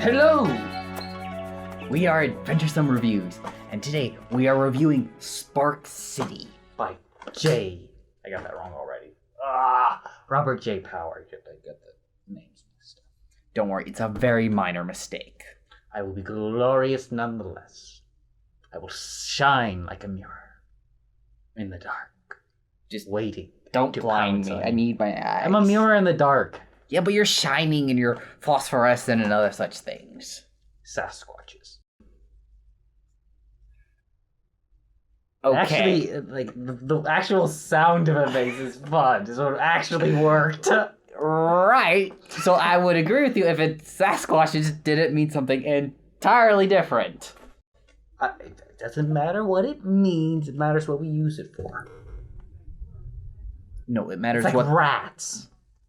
Hello! We are Adventuresome Reviews, and today we are reviewing Spark City by I got that wrong already. Robert J. Power. I got the names mixed up. Don't worry, it's a very minor mistake. I will be glorious nonetheless. I will shine like a mirror in the dark. Just waiting. Don't blind me. I need my eyes. I'm a mirror in the dark. Yeah, but you're shining and you're phosphorescent and other such things. Sasquatches. Okay. Actually, like, the actual sound of it makes is fun. So it actually worked. Right. So I would agree with you if it's Sasquatch, it just didn't mean something entirely different. It doesn't matter what it means. It matters what we use it for. No, it matters it's like what... rats.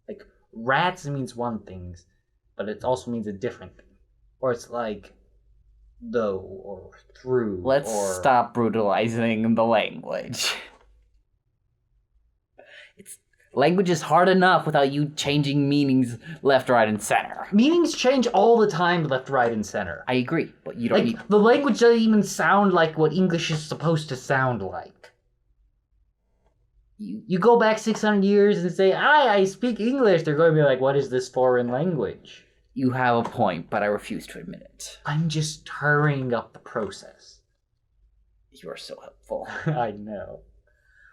Like, rats means one thing, but it also means a different thing. Or it's like... though, or through, Let's stop brutalizing the language. Language is hard enough without you changing meanings left, right, and center. Meanings change all the time left, right, and center. I agree, but you don't need... The language doesn't even sound like what English is supposed to sound like. You go back 600 years and say, I speak English, they're going to be like, what is this foreign language? You have a point, but I refuse to admit it. I'm just hurrying up the process. You are so helpful. I know.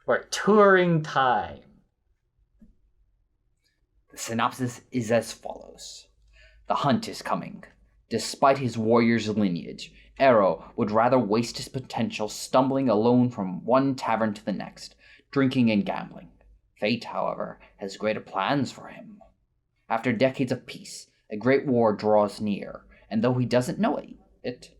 We're touring time. The synopsis is as follows. The hunt is coming. Despite his warrior's lineage, Arrow would rather waste his potential stumbling alone from one tavern to the next, drinking and gambling. Fate, however, has greater plans for him. After decades of peace, a great war draws near, and though he doesn't know it,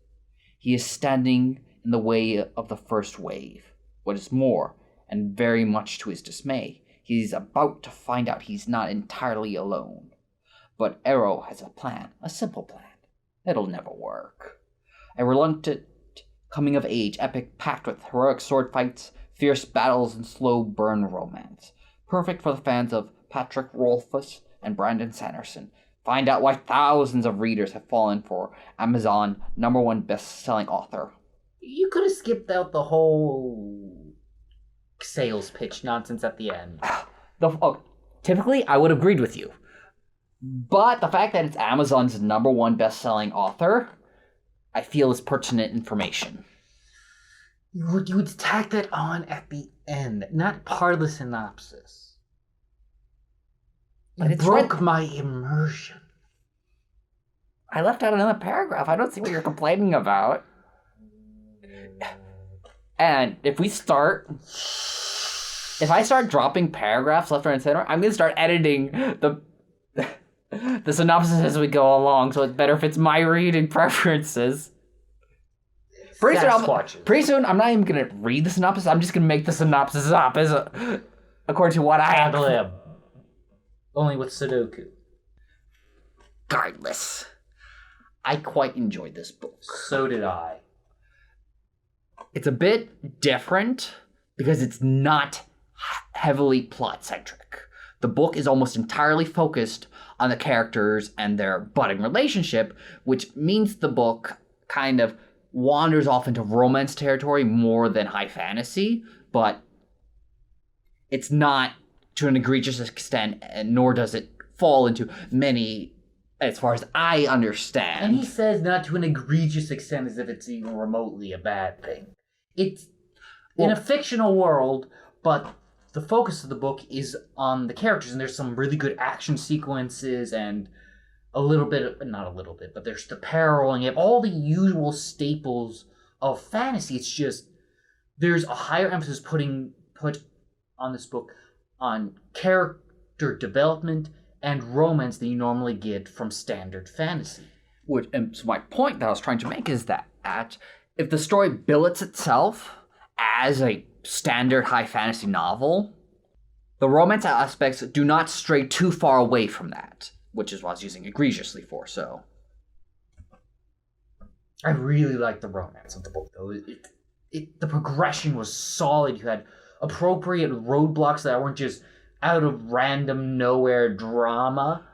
he is standing in the way of the first wave. What is more, and very much to his dismay, he's about to find out he's not entirely alone. But Arrow has a plan, a simple plan. It'll never work. A reluctant coming-of-age epic packed with heroic sword fights, fierce battles, and slow burn romance. Perfect for the fans of Patrick Rothfuss and Brandon Sanderson. Find out why thousands of readers have fallen for Amazon #1 best-selling author. You could have skipped out the whole sales pitch nonsense at the end. Typically, I would have agreed with you. But the fact that it's Amazon's #1 best-selling author, I feel is pertinent information. You would tack that on at the end, not part of the synopsis. But it broke my immersion. I left out another paragraph. I don't see what you're complaining about. And if I start dropping paragraphs left, right, and center, I'm going to start editing the synopsis as we go along, so it's better if it's my reading preferences. Pretty soon, I'm not even going to read the synopsis. I'm just going to make the synopsis up according to what I have. Only with Sudoku. Regardless, I quite enjoyed this book. So did I. It's a bit different because it's not heavily plot-centric. The book is almost entirely focused on the characters and their budding relationship, which means the book kind of wanders off into romance territory more than high fantasy, but it's not to an egregious extent, and nor does it fall into many, as far as I understand. And he says not to an egregious extent as if it's even remotely a bad thing. It's in a fictional world, but the focus of the book is on the characters, and there's some really good action sequences and but there's the peril, and you have all the usual staples of fantasy. It's just, there's a higher emphasis put on this book on character development and romance than you normally get from standard fantasy. So my point that I was trying to make is that if the story billets itself as a standard high fantasy novel, the romance aspects do not stray too far away from that, which is what I was using egregiously for, so. I really liked the romance of the book, though. The progression was solid. You had appropriate roadblocks that weren't just out of random nowhere drama.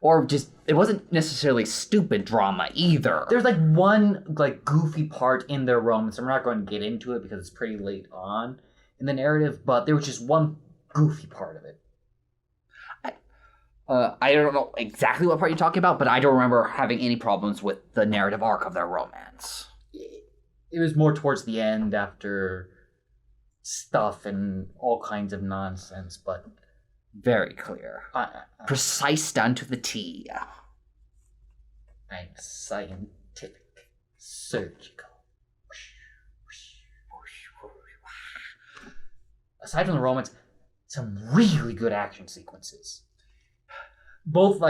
Or just, it wasn't necessarily stupid drama either. There's like one like goofy part in their romance. I'm not going to get into it because it's pretty late on in the narrative, but there was just one goofy part of it. I don't know exactly what part you're talking about, but I don't remember having any problems with the narrative arc of their romance. It was more towards the end after stuff and all kinds of nonsense, but very clear. Precise down to the T. I'm scientific, surgical. Aside from the romance, some really good action sequences. Both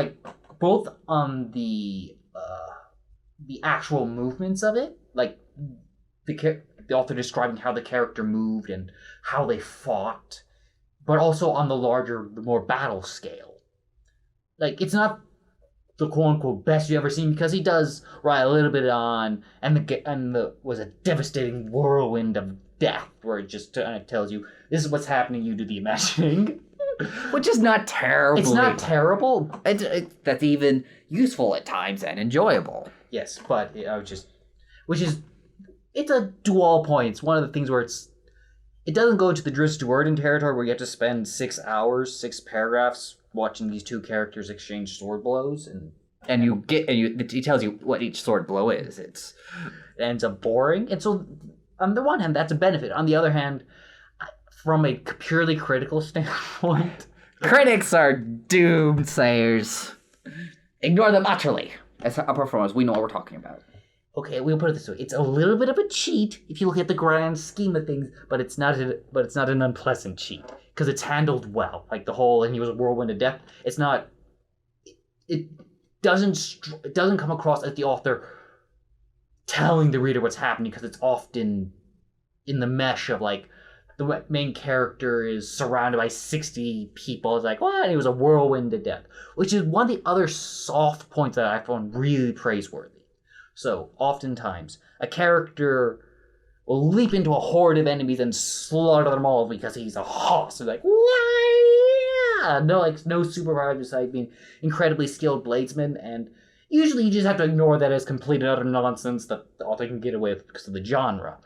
on the actual movements of it, like the author describing how the character moved and how they fought, but also on the more battle scale. Like, it's not the quote-unquote best you've ever seen, because he does ride a little bit on, and was a devastating whirlwind of death, where it just tells you, this is what's happening, you do the imagining. Which is not terrible. It's not terrible. That's even useful at times and enjoyable. Yes, but it's a dual point. It's one of the things where it doesn't go into the Driss Duerden territory where you have to spend 6 hours, 6 paragraphs watching these two characters exchange sword blows, and he tells you what each sword blow is. It ends up boring, and so on the one hand that's a benefit. On the other hand, from a purely critical standpoint, critics are doomsayers. Ignore them utterly. As a performance, we know what we're talking about. Okay, we'll put it this way: it's a little bit of a cheat if you look at the grand scheme of things, but it's not an unpleasant cheat because it's handled well. Like the whole, and he was a whirlwind of death. It's not. It doesn't come across as the author telling the reader what's happening, because it's often in the mesh of like the main character is surrounded by 60 people. It's like, what? It was a whirlwind of death, which is one of the other soft points that I found really praiseworthy. So, oftentimes, a character will leap into a horde of enemies and slaughter them all because he's a hoss. It's like, why? No superpower besides being incredibly skilled bladesman, and usually you just have to ignore that as complete and utter nonsense that the author can get away with because of the genre.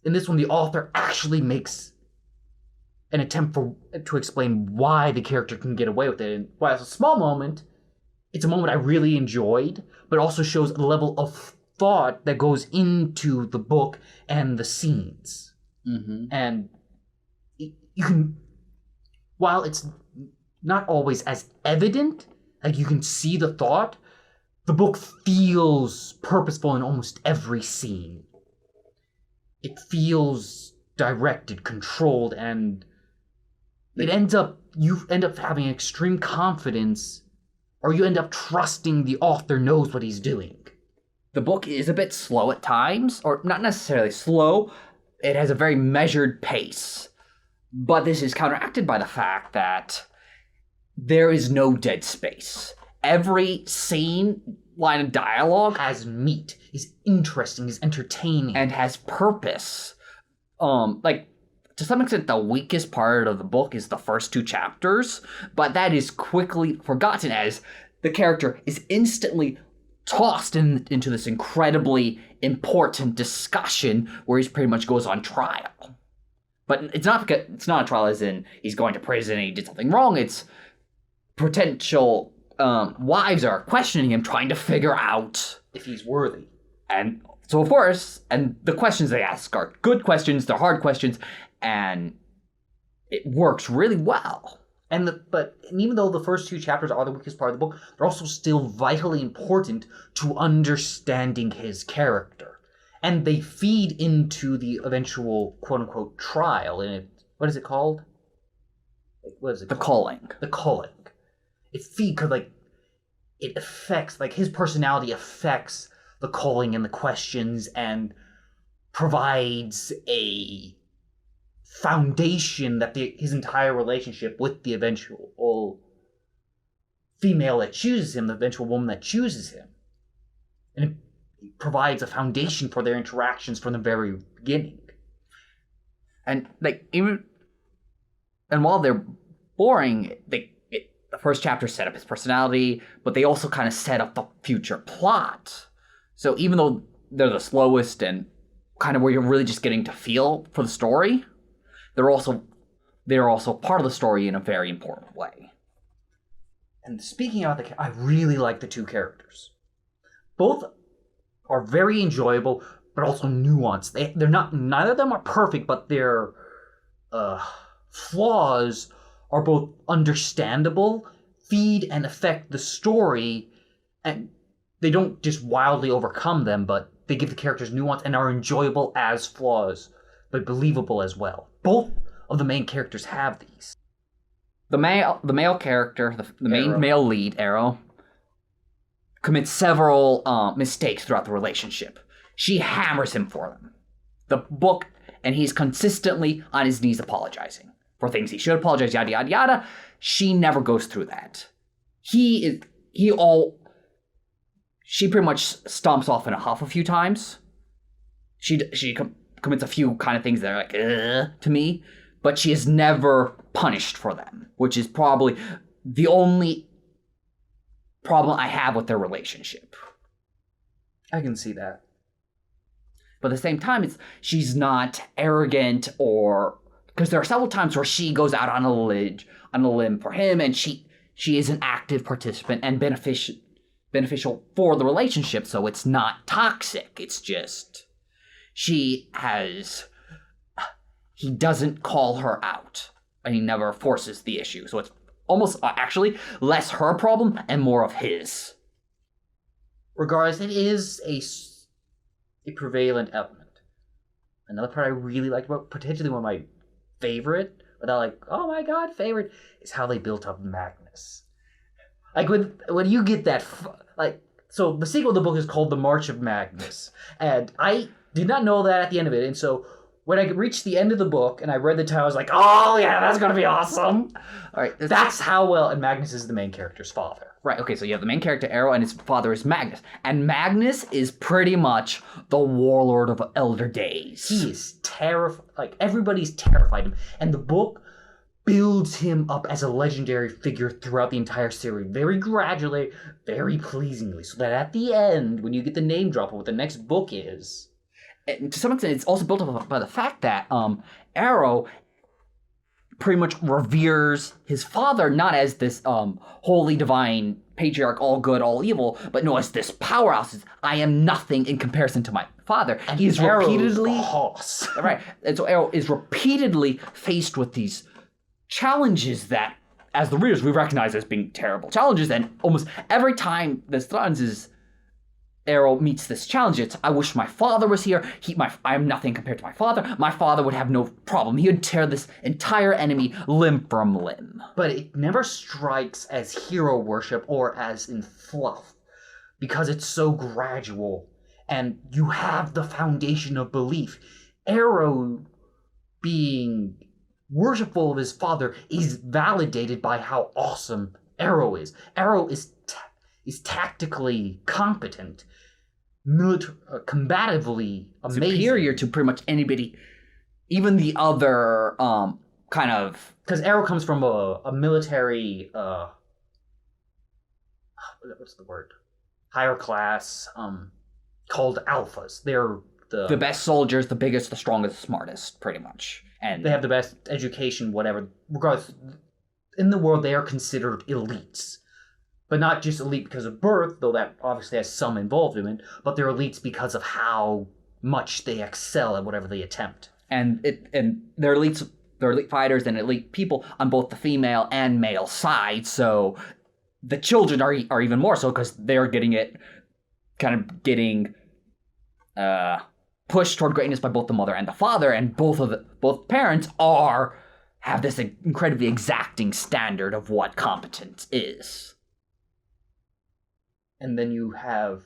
In this one, the author actually makes an attempt to explain why the character can get away with it. And while it's a small moment, it's a moment I really enjoyed, but also shows a level of thought that goes into the book and the scenes. Mm-hmm. And you can, while it's not always as evident, like you can see the thought, the book feels purposeful in almost every scene. It feels directed, controlled, and you end up having extreme confidence, or you end up trusting the author knows what he's doing. The book is a bit slow at times, or not necessarily slow. It has a very measured pace. But this is counteracted by the fact that there is no dead space. Every scene, line of dialogue has meat, is interesting, is entertaining, and has purpose. To some extent, the weakest part of the book is the first 2 chapters, but that is quickly forgotten as the character is instantly tossed into this incredibly important discussion where he pretty much goes on trial. But it's not a trial as in he's going to prison and he did something wrong. It's potential wives are questioning him, trying to figure out if he's worthy. And so, of course, and the questions they ask are good questions, they're hard questions, and it works really well. And even though the first 2 chapters are the weakest part of the book, they're also still vitally important to understanding his character. And they feed into the eventual quote-unquote trial. And what is it called? The culling. The culling. It feeds, because, it affects, his personality affects the culling and the questions and provides a foundation that his entire relationship with the eventual female that chooses him, the eventual woman that chooses him, and it provides a foundation for their interactions from the very beginning. And while they're boring, the first chapter set up his personality, but they also kind of set up the future plot. So even though they're the slowest and kind of where you're really just getting to feel for the story, they're also part of the story in a very important way. And speaking of I really like the two characters. Both are very enjoyable, but also nuanced. They're not. Neither of them are perfect, but their flaws are both understandable, feed and affect the story, and they don't just wildly overcome them, but they give the characters nuance and are enjoyable as flaws, but believable as well. Both of the main characters have these. The male character, the main male lead, Arrow, commits several mistakes throughout the relationship. She hammers him for them. The book, and he's consistently on his knees apologizing for things he should apologize, yada, yada, yada. She never goes through that. She pretty much stomps off in a huff a few times. She commits a few kind of things that are like, to me, but she is never punished for them, which is probably the only problem I have with their relationship. I can see that. But at the same time, she's not arrogant, or because there are several times where she goes out on a limb for him, and she is an active participant and beneficial for the relationship, so it's not toxic. It's just he doesn't call her out, and he never forces the issue. So it's almost actually less her problem and more of his. Regardless, it is a prevalent element. Another part I really liked about, potentially one of my favorite, without like, oh my god, favorite, is how they built up Magnus. Like when you get that, so the sequel of the book is called The March of Magnus, and I did not know that at the end of it, and so when I reached the end of the book and I read the title, I was like, oh yeah, that's gonna be awesome. All right, that's how well, and Magnus is the main character's father. Right, okay, so you have the main character, Arrow, and his father is Magnus. And Magnus is pretty much the warlord of Elder Days. He is terrified, like, everybody's terrified of him. And the book builds him up as a legendary figure throughout the entire series, very gradually, very pleasingly, so that at the end, when you get the name drop of what the next book is... And to some extent, it's also built up by the fact that Arrow pretty much reveres his father not as this holy divine patriarch, all good, all evil, but no, as this powerhouse. I am nothing in comparison to my father. And he's Arrow's repeatedly a hoss. Right, and so Arrow is repeatedly faced with these challenges that, as the readers, we recognize as being terrible challenges, and almost every time this runs Arrow meets this challenge, it's, I wish my father was here. I am nothing compared to my father. My father would have no problem. He would tear this entire enemy limb from limb. But it never strikes as hero worship or as in fluff, because it's so gradual, and you have the foundation of belief. Arrow being worshipful of his father is validated by how awesome Arrow is. Arrow is tactically competent, combatively amazing. Superior to pretty much anybody, even the other kind of... Because Arrow comes from a military, what's the word? Higher class, called alphas. They're the best soldiers, the biggest, the strongest, the smartest, pretty much. And they have the best education, whatever. Regardless, in the world, they are considered elites. But not just elite because of birth, though that obviously has some involvement, but they're elites because of how much they excel at whatever they attempt. And they're elites, they're elite fighters and elite people on both the female and male side, so the children are even more so because they're getting pushed toward greatness by both the mother and the father, and both parents have this incredibly exacting standard of what competence is. And then you have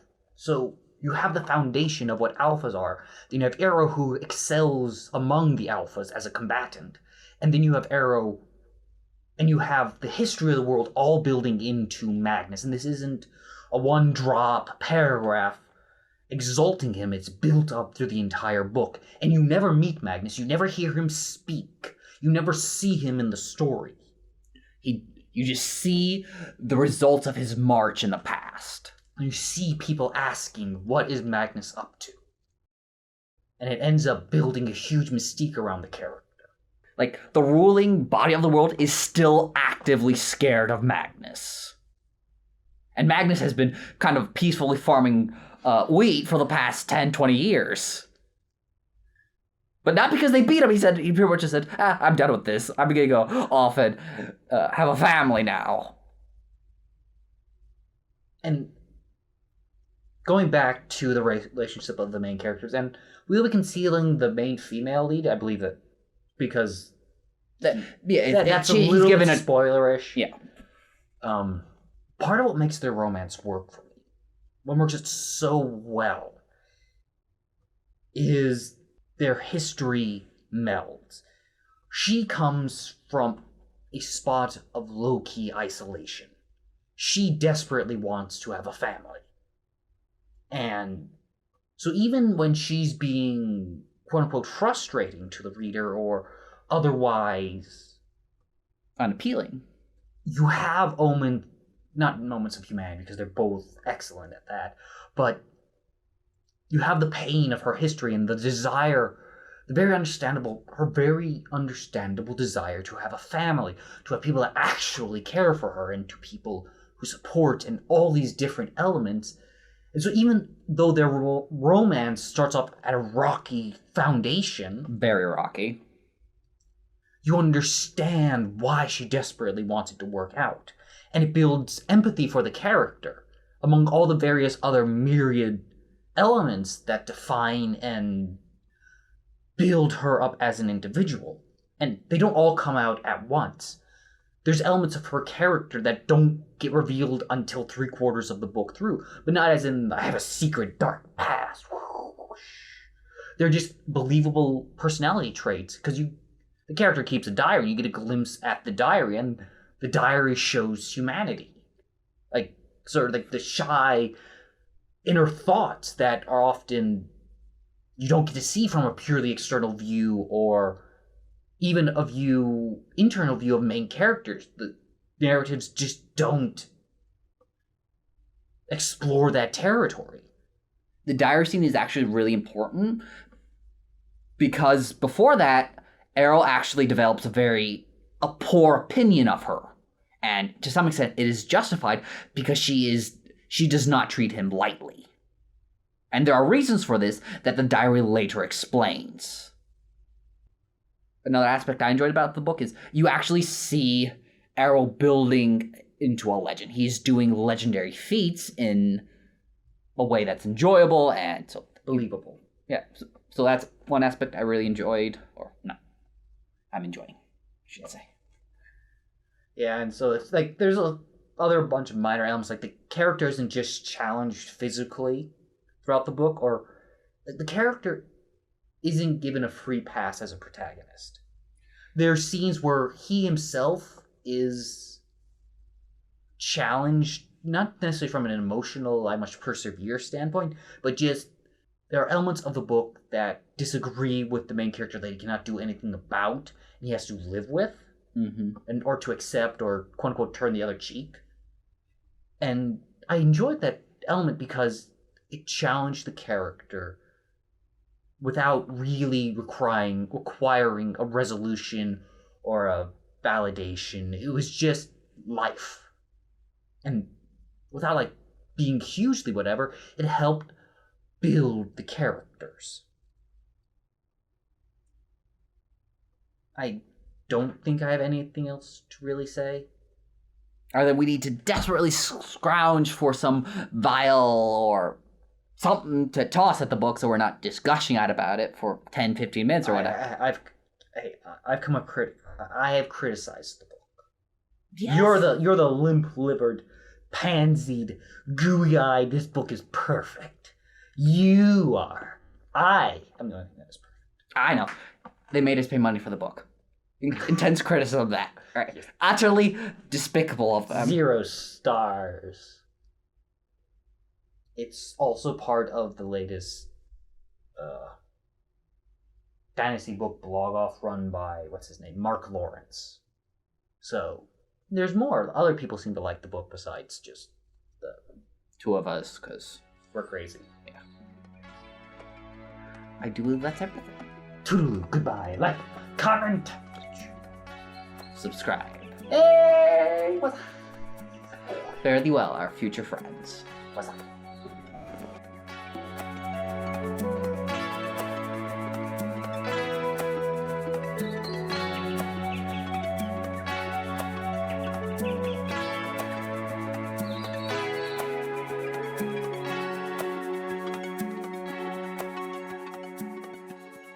the foundation of what alphas are. Then you have Arrow, who excels among the alphas as a combatant. And then you have Arrow, and you have the history of the world all building into Magnus. And this isn't a one-drop paragraph exalting him. It's built up through the entire book. And you never meet Magnus. You never hear him speak. You never see him in the story. You You just see the results of his march in the past. And you see people asking, what is Magnus up to? And it ends up building a huge mystique around the character. Like, the ruling body of the world is still actively scared of Magnus. And Magnus has been kind of peacefully farming wheat for the past 10, 20 years. But not because they beat him. He pretty much just said, I'm done with this. I'm going to go off and have a family now. And going back to the relationship of the main characters, and we'll be concealing the main female lead, I believe that, because that's a little bit spoilerish. Yeah. Part of what makes their romance work for me, what works it so well, is their history melds. She comes from a spot of low-key isolation. She desperately wants to have a family. And so even when she's being, quote-unquote, frustrating to the reader or otherwise unappealing, you have not moments of humanity, because they're both excellent at that, but you have the pain of her history and the desire, her very understandable desire to have a family, to have people that actually care for her, and to people who support, and all these different elements. And so even though their romance starts off at a rocky foundation, very rocky, you understand why she desperately wants it to work out. And it builds empathy for the character, among all the various other myriad elements that define and build her up as an individual. And they don't all come out at once. There's elements of her character that don't get revealed until 3/4 of the book through. But not as in, I have a secret dark past. They're just believable personality traits, because the character keeps a diary, and you get a glimpse at the diary, and the diary shows humanity. Like, sort of like the shy inner thoughts that are often you don't get to see from a purely external view, or even internal view of main characters. The narratives just don't explore that territory. The diary scene is actually really important, because before that, Errol actually develops a poor opinion of her. And to some extent, it is justified, because she does not treat him lightly. And there are reasons for this that the diary later explains. Another aspect I enjoyed about the book is you actually see Errol building into a legend. He's doing legendary feats in a way that's enjoyable and so believable. Yeah, so that's one aspect I really enjoyed, or no, I'm enjoying, I should say. Yeah, and so it's like there's other bunch of minor elements, like the character isn't just challenged physically throughout the book, or the character isn't given a free pass as a protagonist. There are scenes where he himself is challenged, not necessarily from an emotional, I must persevere standpoint, but just there are elements of the book that disagree with the main character that he cannot do anything about, and he has to live with. Mm-hmm. Or to accept, or quote unquote turn the other cheek. And I enjoyed that element because it challenged the character without really requiring a resolution or a validation. It was just life. And without like being hugely whatever, it helped build the characters. I don't think I have anything else to really say. Or that we need to desperately scrounge for some vial or something to toss at the book so we're not disgushing out about it for 10, 15 minutes or whatever. I have criticized the book. Yes. You're the limp-livered, pansied, gooey-eyed, this book is perfect. You are. I am the only thing that is perfect. I know. They made us pay money for the book. Intense criticism of that. Right. Yes. Utterly despicable of them. 0 stars. It's also part of the latest fantasy book blog off run by, what's his name? Mark Lawrence. So, There's more. Other people seem to like the book besides just the... Two of us, because we're crazy. Yeah. I do believe that's everything. Toodaloo, goodbye, like, comment, subscribe. Hey, what's up? Fare thee well, our future friends. What's up?